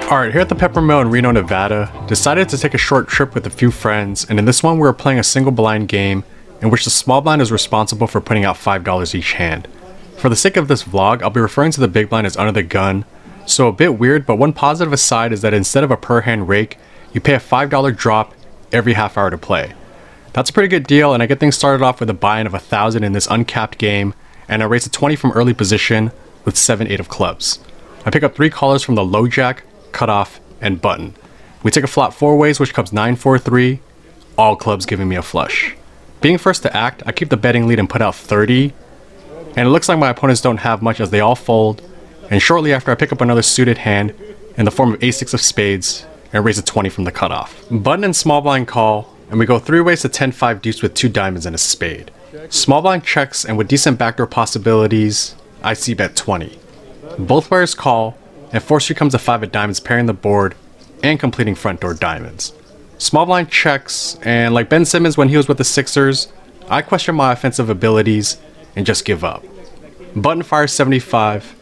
Alright, here at the Peppermill in Reno, Nevada, decided to take a short trip with a few friends, and in this one we were playing a single blind game in which the small blind is responsible for putting out $5 each hand. For the sake of this vlog, I'll be referring to the big blind as under the gun, so a bit weird, but one positive aside is that instead of a per hand rake, you pay a $5 drop every half hour to play. That's a pretty good deal, and I get things started off with a buy-in of 1,000 in this uncapped game, and I raise a 20 from early position with 7-8 of clubs. I pick up 3 callers from the low jack, cutoff, and button. We take a flop 4 ways, which comes 9-4-3, all clubs giving me a flush. Being first to act, I keep the betting lead and put out 30, and it looks like my opponents don't have much as they all fold, and shortly after I pick up another suited hand in the form of ace-6 of spades and raise a 20 from the cutoff. Button and small blind call, and we go 3 ways to 10-5 deuce with 2 diamonds and a spade. Small blind checks, and with decent backdoor possibilities, I c-bet 20. Both players call, and force comes a 5 of diamonds pairing the board and completing front door diamonds. Small blind checks, and like Ben Simmons when he was with the Sixers, I question my offensive abilities and just give up. Button fires 75,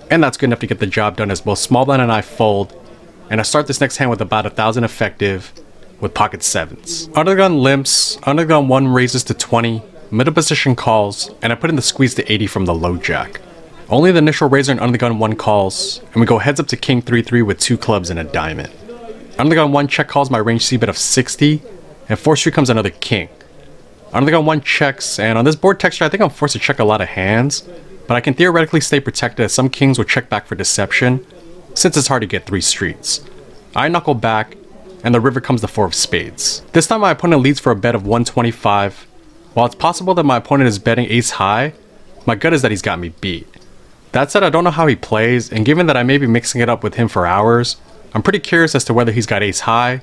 and that's good enough to get the job done as both small blind and I fold, and I start this next hand with about 1,000 effective with pocket 7s. Under the gun limps, under the gun 1 raises to 20, middle position calls, and I put in the squeeze to 80 from the low jack. Only the initial raiser and under the gun 1 calls, and we go heads up to king 3-3 with 2 clubs and a diamond. Under the gun 1 check calls my range c-bet of 60, and force comes another king. Under the gun 1 checks, and on this board texture I think I'm forced to check a lot of hands, but I can theoretically stay protected as some kings will check back for deception, since it's hard to get 3 streets. I knuckle back, and the river comes the 4 of spades. This time my opponent leads for a bet of 125. While it's possible that my opponent is betting ace high, my gut is that he's got me beat. That said, I don't know how he plays, and given that I may be mixing it up with him for hours, I'm pretty curious as to whether he's got ace high,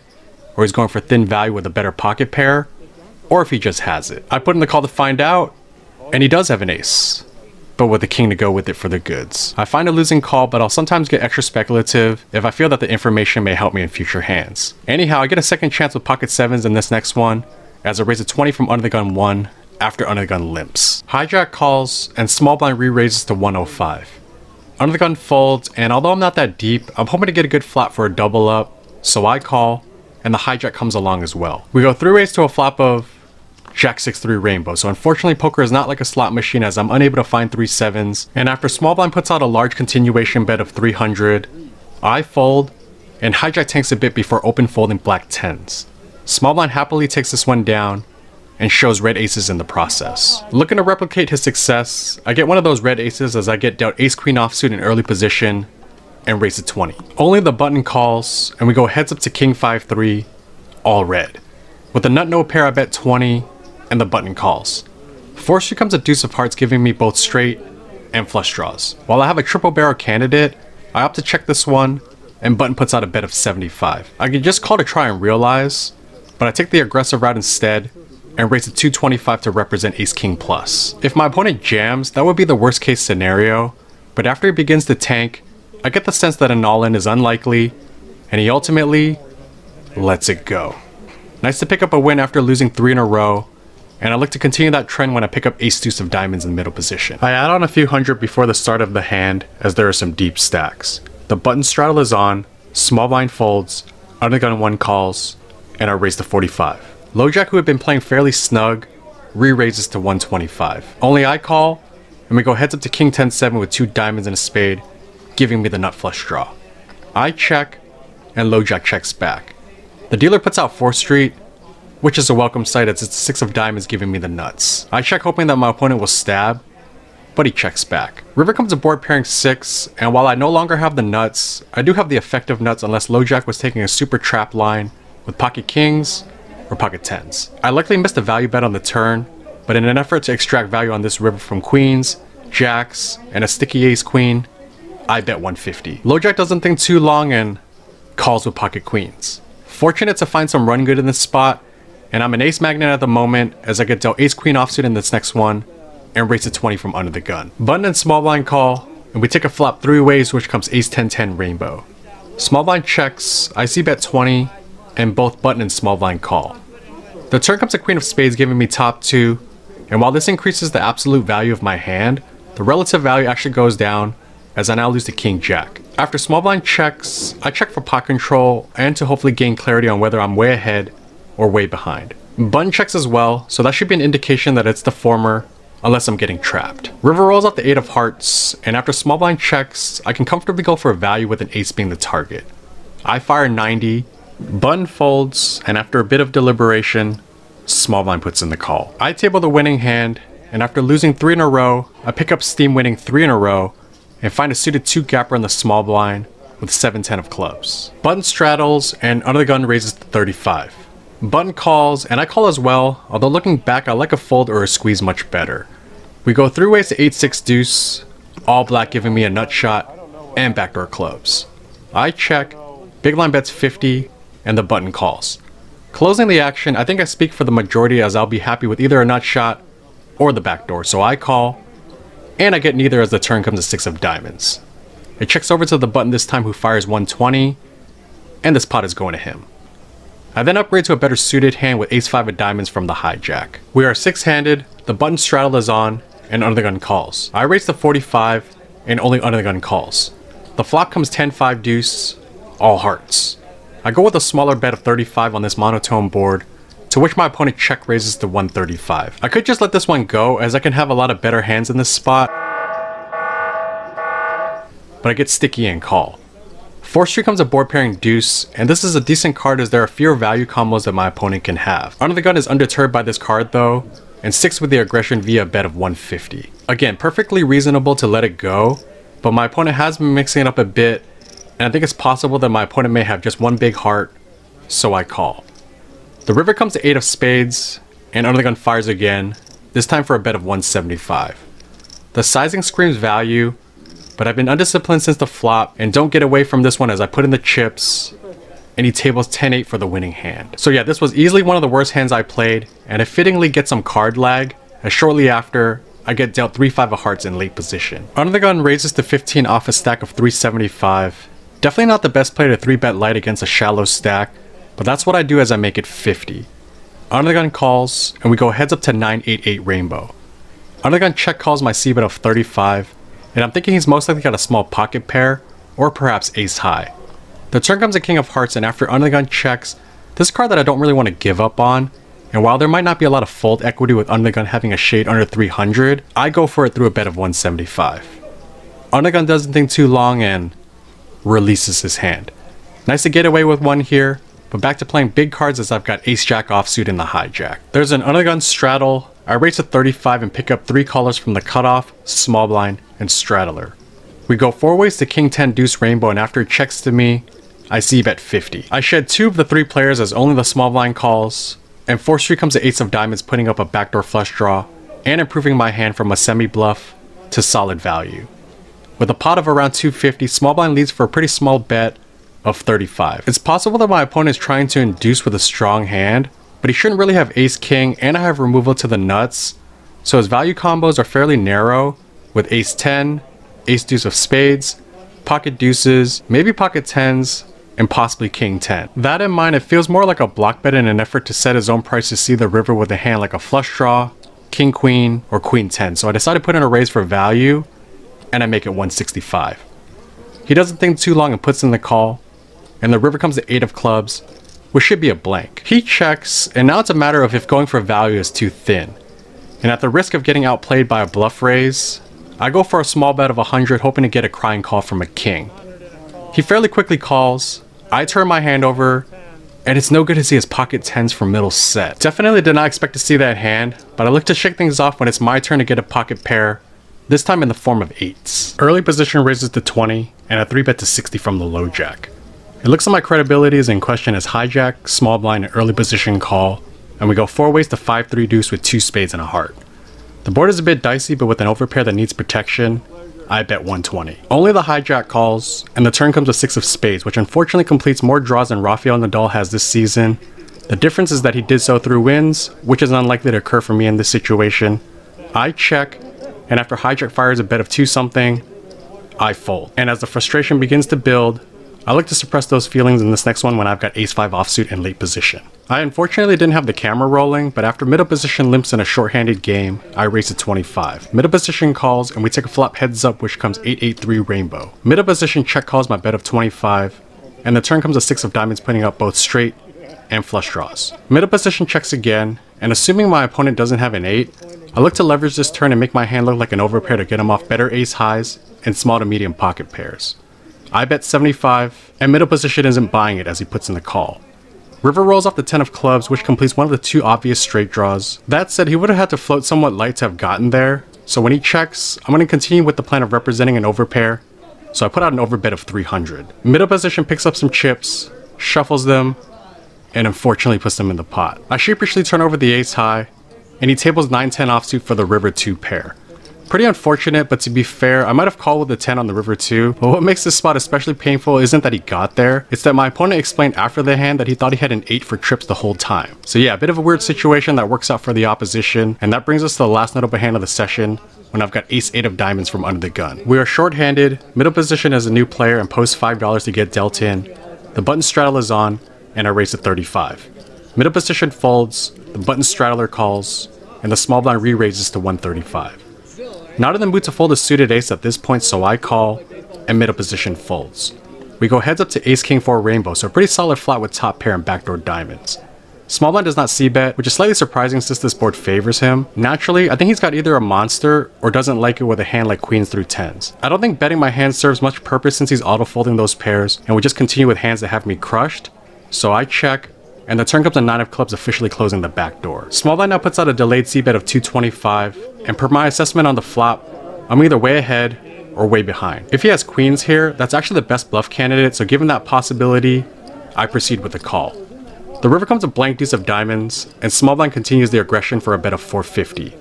or he's going for thin value with a better pocket pair, or if he just has it. I put in the call to find out, and he does have an ace, but with the king to go with it for the goods. I find a losing call, but I'll sometimes get extra speculative if I feel that the information may help me in future hands. Anyhow, I get a second chance with pocket 7s in this next one, as I raise a 20 from under the gun 1, after under the gun limps. Hijack calls, and small blind re-raises to 105. Under the gun folds, and although I'm not that deep, I'm hoping to get a good flop for a double up, so I call, and the hijack comes along as well. We go 3 ways to a flop of jack 6-3 rainbow, so unfortunately poker is not like a slot machine as I'm unable to find 3 7s, and after small blind puts out a large continuation bet of 300, I fold, and hijack tanks a bit before open folding black 10s. Small blind happily takes this one down, and shows red aces in the process. Looking to replicate his success, I get one of those red aces as I get dealt ace queen offsuit in early position and raise a 20. Only the button calls, and we go heads up to king 5-3, all red. With the nut no pair I bet 20, and the button calls. Force comes a deuce of hearts giving me both straight and flush draws. While I have a triple barrel candidate, I opt to check this one, and button puts out a bet of 75. I can just call to try and realize, but I take the aggressive route instead, and raise a 225 to represent ace-king plus. If my opponent jams, that would be the worst case scenario, but after he begins to tank, I get the sense that an all-in is unlikely, and he ultimately lets it go. Nice to pick up a win after losing 3 in a row, and I look to continue that trend when I pick up ace-deuce of diamonds in the middle position. I add on a few hundred before the start of the hand, as there are some deep stacks. The button straddle is on, small blind folds, under gun 1 calls, and I raise to 45. Low jack, who had been playing fairly snug, re-raises to 125. Only I call, and we go heads up to king 10-7 with 2 diamonds and a spade, giving me the nut flush draw. I check, and low jack checks back. The dealer puts out 4th street, which is a welcome sight as it's 6 of diamonds giving me the nuts. I check hoping that my opponent will stab, but he checks back. River comes aboard pairing 6, and while I no longer have the nuts, I do have the effective nuts unless low jack was taking a super trap line with pocket kings, or pocket 10s. I likely missed a value bet on the turn, but in an effort to extract value on this river from queens, jacks, and a sticky ace queen, I bet 150. Low jack doesn't think too long and calls with pocket queens. Fortunate to find some run good in this spot, and I'm an ace magnet at the moment as I get dealt ace queen offsuit in this next one, and raise a 20 from under the gun. Button and small blind call, and we take a flop 3 ways, which comes ace 10-10 rainbow. Small blind checks, I c-bet 20, and both button and small blind call. The turn comes a queen of spades giving me top 2, and while this increases the absolute value of my hand, the relative value actually goes down as I now lose to king jack. After small blind checks, I check for pot control and to hopefully gain clarity on whether I'm way ahead or way behind. Button checks as well, so that should be an indication that it's the former, unless I'm getting trapped. River rolls off the 8 of hearts, and after small blind checks, I can comfortably go for a value with an ace being the target. I fire 90, button folds, and after a bit of deliberation, small blind puts in the call. I table the winning hand, and after losing 3 in a row, I pick up steam winning 3 in a row, and find a suited 2 gapper in the small blind with 7-10 of clubs. Button straddles, and under the gun raises to 35. Button calls, and I call as well, although looking back I like a fold or a squeeze much better. We go 3 ways to 8-6 deuce, all black giving me a nut shot, and backdoor clubs. I check, big blind bets 50, and the button calls. Closing the action, I think I speak for the majority as I'll be happy with either a nut shot or the backdoor, so I call, and I get neither as the turn comes to 6 of diamonds. It checks over to the button this time who fires 120, and this pot is going to him. I then upgrade to a better suited hand with ace-5 of diamonds from the hijack. We are 6-handed, the button straddle is on, and under the gun calls. I raise to 45, and only under the gun calls. The flop comes 10-5 deuce, all hearts. I go with a smaller bet of 35 on this monotone board, to which my opponent check raises to 135. I could just let this one go, as I can have a lot of better hands in this spot, but I get sticky and call. 4th Street comes a board pairing deuce, and this is a decent card as there are fewer value combos that my opponent can have. Under the gun is undeterred by this card though, and sticks with the aggression via a bet of 150. Again, perfectly reasonable to let it go, but my opponent has been mixing it up a bit, and I think it's possible that my opponent may have just one big heart, so I call. The river comes to 8 of spades, and under the gun fires again, this time for a bet of 175. The sizing screams value, but I've been undisciplined since the flop and don't get away from this one as I put in the chips, and he tables 10-8 for the winning hand. So yeah, this was easily one of the worst hands I played, and it fittingly gets some card lag, as shortly after, I get dealt 3-5 of hearts in late position. Under the gun raises to 15 off a stack of 375. Definitely not the best play to 3-bet light against a shallow stack, but that's what I do as I make it 50. Under the gun calls, and we go heads up to 9-8-8 rainbow. Under the gun check calls my c-bet of 35, and I'm thinking he's most likely got a small pocket pair, or perhaps ace high. The turn comes a king of hearts, and after under the gun checks, this card that I don't really want to give up on, and while there might not be a lot of fold equity with under the gun having a shade under 300, I go for it through a bet of 175. Under the gun doesn't think too long and releases his hand. Nice to get away with one here, but back to playing big cards as I've got ace-jack offsuit in the hijack. There's an under the gun straddle. I raise to 35 and pick up 3 callers from the cutoff, small blind, and straddler. We go 4 ways to king 10 deuce rainbow, and after it checks to me, I c-bet 50. I shed 2 of the 3 players as only the small blind calls, and 4th Street comes to ace of diamonds, putting up a backdoor flush draw, and improving my hand from a semi-bluff to solid value. With a pot of around 250, small blind leads for a pretty small bet of 35. It's possible that my opponent is trying to induce with a strong hand, but he shouldn't really have ace-king, and I have removal to the nuts, so his value combos are fairly narrow, with ace-10, ace-deuce of spades, pocket deuces, maybe pocket tens, and possibly king-10. That in mind, it feels more like a block bet in an effort to set his own price to see the river with a hand like a flush draw, king-queen, or queen-10, so I decided to put in a raise for value, and I make it 165. He doesn't think too long and puts in the call, and the river comes to 8 of clubs, which should be a blank. He checks, and now it's a matter of if going for value is too thin. And at the risk of getting outplayed by a bluff raise, I go for a small bet of 100, hoping to get a crying call from a king. He fairly quickly calls, I turn my hand over, and it's no good to see his pocket tens from middle set. Definitely did not expect to see that hand, but I look to shake things off when it's my turn to get a pocket pair, this time in the form of 8s. Early position raises to 20, and a 3-bet to 60 from the low jack. It looks like my credibility is in question as hijack, small blind, and early position call, and we go 4 ways to 5-3 deuce with 2 spades and a heart. The board is a bit dicey, but with an overpair that needs protection, I bet 120. Only the hijack calls, and the turn comes a 6 of spades, which unfortunately completes more draws than Rafael Nadal has this season. The difference is that he did so through wins, which is unlikely to occur for me in this situation. I check, and after hijack fires a bet of 2 something, I fold. And as the frustration begins to build, I look to suppress those feelings in this next one when I've got ace-5 offsuit in late position. I unfortunately didn't have the camera rolling, but after middle position limps in a short-handed game, I raise to 25. Middle position calls, and we take a flop heads up, which comes 8-8-3 rainbow. Middle position check calls my bet of 25, and the turn comes a 6 of diamonds, putting up both straight and flush draws. Middle position checks again, and assuming my opponent doesn't have an 8, I look to leverage this turn and make my hand look like an overpair to get him off better ace highs and small to medium pocket pairs. I bet 75, and middle position isn't buying it as he puts in the call. River rolls off the 10 of clubs, which completes one of the 2 obvious straight draws. That said, he would have had to float somewhat light to have gotten there, so when he checks, I'm going to continue with the plan of representing an overpair, so I put out an overbet of 300. Middle position picks up some chips, shuffles them, and unfortunately puts them in the pot. I sheepishly turn over the ace high, and he tables 9-10 offsuit for the river 2 pair. Pretty unfortunate, but to be fair, I might have called with the 10 on the river 2, but what makes this spot especially painful isn't that he got there, it's that my opponent explained after the hand that he thought he had an 8 for trips the whole time. So yeah, a bit of a weird situation that works out for the opposition, and that brings us to the last notable hand of the session, when I've got ace-8 of diamonds from under the gun. We are short-handed, middle position as a new player and post $5 to get dealt in, the button straddle is on, and I raise to 35. Middle position folds, the button straddler calls, and the small blind re-raises to 135. Not in the mood to fold a suited ace at this point, so I call, and middle position folds. We go heads up to ace-king 4 rainbow, so a pretty solid flat with top pair and backdoor diamonds. Small blind does not c-bet, which is slightly surprising since this board favors him. Naturally, I think he's got either a monster or doesn't like it with a hand like queens through 10s. I don't think betting my hand serves much purpose since he's auto-folding those pairs, and we just continue with hands that have me crushed, so I check, and the turn comes a 9 of clubs, officially closing the back door. Small blind now puts out a delayed c-bet of 225, and per my assessment on the flop, I'm either way ahead or way behind. If he has queens here, that's actually the best bluff candidate, so given that possibility, I proceed with the call. The river comes a blank deuce of diamonds, and small blind continues the aggression for a bet of 450.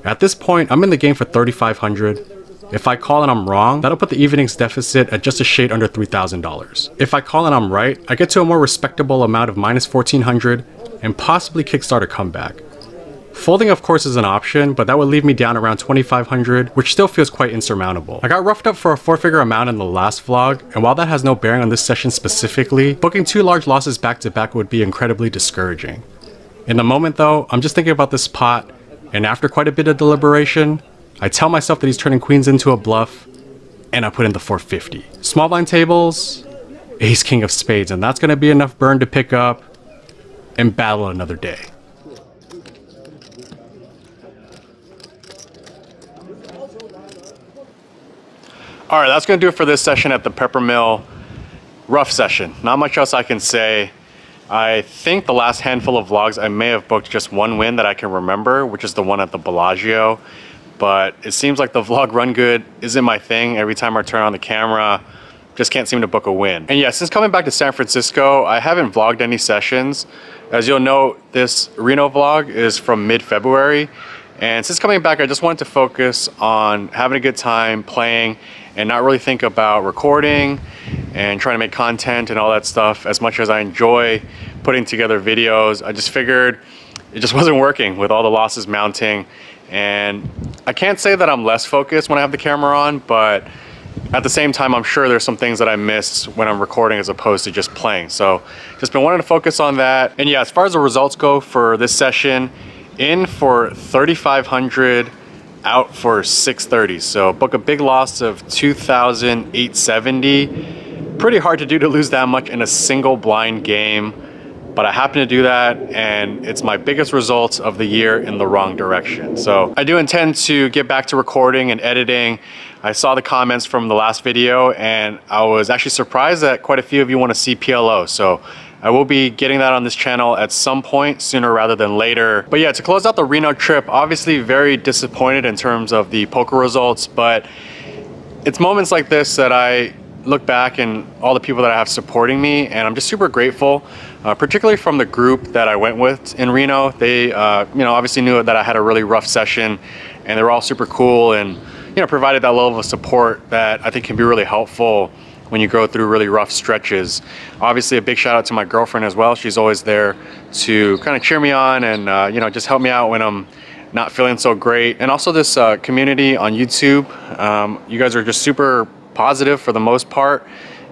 At this point, I'm in the game for 3,500. If I call and I'm wrong, that'll put the evening's deficit at just a shade under $3,000. If I call and I'm right, I get to a more respectable amount of minus 1,400 and possibly kickstart a comeback. Folding of course is an option, but that would leave me down around 2,500, which still feels quite insurmountable. I got roughed up for a 4-figure amount in the last vlog, and while that has no bearing on this session specifically, booking 2 large losses back to back would be incredibly discouraging. In the moment though, I'm just thinking about this pot, and after quite a bit of deliberation, I tell myself that he's turning queens into a bluff, and I put in the 450. Small blind tables, ace king of spades, and that's going to be enough burn to pick up and battle another day. Alright, that's going to do it for this session at the Peppermill. Rough session. Not much else I can say. I think the last handful of vlogs I may have booked just one win that I can remember, which is the one at the Bellagio. But it seems like the vlog run good isn't my thing. Every time I turn on the camera, just can't seem to book a win. And yeah, since coming back to San Francisco, I haven't vlogged any sessions. As you'll note, this Reno vlog is from mid-February. And since coming back, I just wanted to focus on having a good time playing and not really think about recording and trying to make content and all that stuff. As much as I enjoy putting together videos, I just figured it just wasn't working with all the losses mounting. And I can't say that I'm less focused when I have the camera on, but at the same time, I'm sure there's some things that I miss when I'm recording as opposed to just playing. So just been wanting to focus on that. And yeah, as far as the results go for this session, in for 3,500, out for 630. So book a big loss of 2,870. Pretty hard to do to lose that much in a single blind game, but I happen to do that, and it's my biggest results of the year in the wrong direction. So I do intend to get back to recording and editing. I saw the comments from the last video, and I was actually surprised that quite a few of you want to see PLO. So I will be getting that on this channel at some point, sooner rather than later. But yeah, to close out the Reno trip, obviously very disappointed in terms of the poker results, but it's moments like this that I look back and all the people that I have supporting me, and I'm just super grateful, particularly from the group that I went with in Reno. They, you know, obviously knew that I had a really rough session, and they were all super cool and, you know, provided that level of support that I think can be really helpful when you go through really rough stretches. Obviously a big shout out to my girlfriend as well. She's always there to kind of cheer me on and you know, just help me out when I'm not feeling so great. And also this community on YouTube. You guys are just super positive for the most part,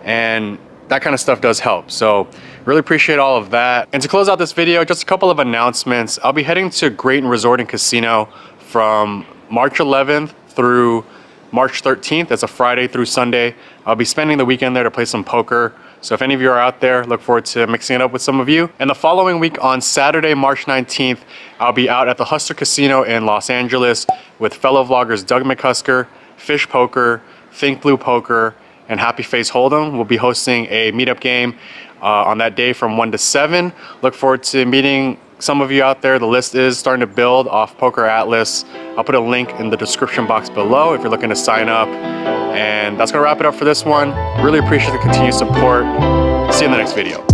and that kind of stuff does help. So really appreciate all of that. And to close out this video, just a couple of announcements. I'll be heading to Grayton Resort and Casino from March 11th through March 13th. That's a Friday through Sunday. I'll be spending the weekend there to play some poker. So if any of you are out there, look forward to mixing it up with some of you. And the following week on Saturday, March 19th, I'll be out at the Hustler Casino in Los Angeles with fellow vloggers Doug McCusker, Fish Poker, Think Blue Poker, and Happy Face Hold'em. We'll be hosting a meetup game on that day from 1 to 7. Look forward to meeting some of you out there. The list is starting to build off Poker Atlas. I'll put a link in the description box below if you're looking to sign up. And that's gonna wrap it up for this one. Really appreciate the continued support. See you in the next video.